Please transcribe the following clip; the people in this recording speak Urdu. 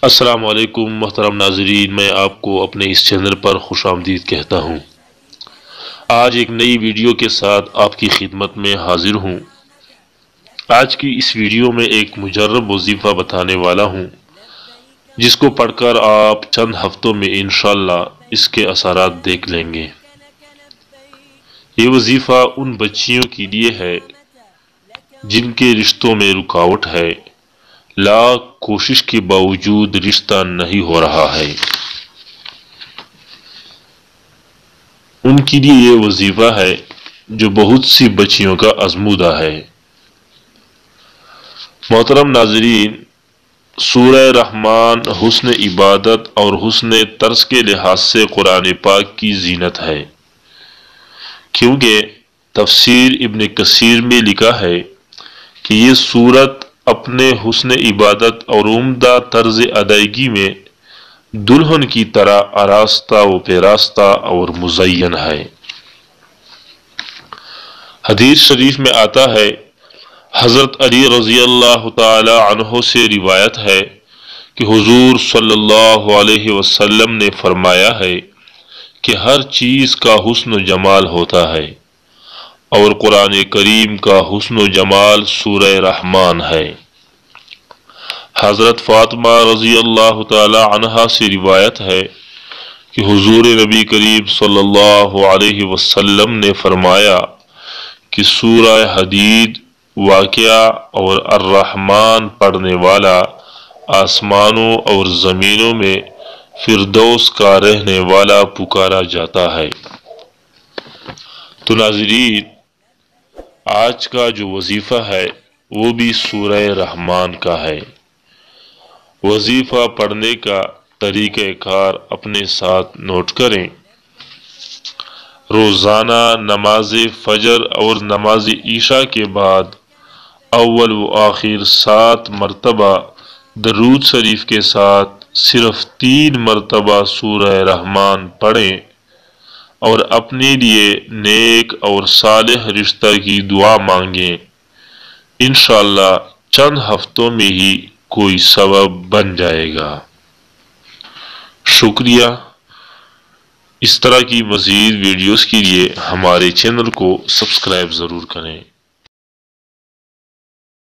السلام علیکم محترم ناظرین، میں آپ کو اپنے اس چینل پر خوش آمدید کہتا ہوں۔ آج ایک نئی ویڈیو کے ساتھ آپ کی خدمت میں حاضر ہوں۔ آج کی اس ویڈیو میں ایک مجرب وظیفہ بتانے والا ہوں، جس کو پڑھ کر آپ چند ہفتوں میں انشاءاللہ اس کے اثرات دیکھ لیں گے۔ یہ وظیفہ ان بچیوں کے لیے ہے جن کے رشتوں میں رکاوٹ ہے، لاکھ کوشش کے باوجود رشتہ نہیں ہو رہا ہے۔ ان کے لیے یہ وظیفہ ہے جو بہت سی بچیوں کا آزمودہ ہے۔ محترم ناظرین، سورہ رحمان حسن عبادت اور حسن طرز کے لحاظ سے قرآن پاک کی زینت ہے، کیونکہ تفسیر ابن کثیر میں لکھا ہے کہ یہ سورت اپنے حسن عبادت اور عمدہ طرز ادائیگی میں دلہن کی طرح آراستہ و پیراستہ اور مزین ہے۔ حدیث شریف میں آتا ہے، حضرت علی رضی اللہ تعالی عنہ سے روایت ہے کہ حضور صلی اللہ علیہ وسلم نے فرمایا ہے کہ ہر چیز کا حسن و جمال ہوتا ہے، اور قرآن کریم کا حسن و جمال سورہ رحمان ہے۔ حضرت فاطمہ رضی اللہ تعالی عنہا سے روایت ہے کہ حضور نبی کریم صلی اللہ علیہ وسلم نے فرمایا کہ سورہ حدید، واقعہ اور الرحمن پڑھنے والا آسمانوں اور زمینوں میں فردوس کا رہنے والا پکارا جاتا ہے۔ تو ناظرین، آج کا جو وظیفہ ہے وہ بھی سورہ رحمان کا ہے۔ وظیفہ پڑھنے کا طریقہ کار اپنے ساتھ نوٹ کریں۔ روزانہ نماز فجر اور نماز عشاء کے بعد اول و آخر 7 مرتبہ درود شریف کے ساتھ صرف 3 مرتبہ سورہ رحمان پڑھیں، اور اپنے لیے نیک اور صالح رشتہ کی دعا مانگیں۔ انشاءاللہ چند ہفتوں میں ہی کوئی سبب بن جائے گا۔ شکریہ۔ اس طرح کی مزید ویڈیوز کے لیے ہمارے چینل کو سبسکرائب ضرور کریں۔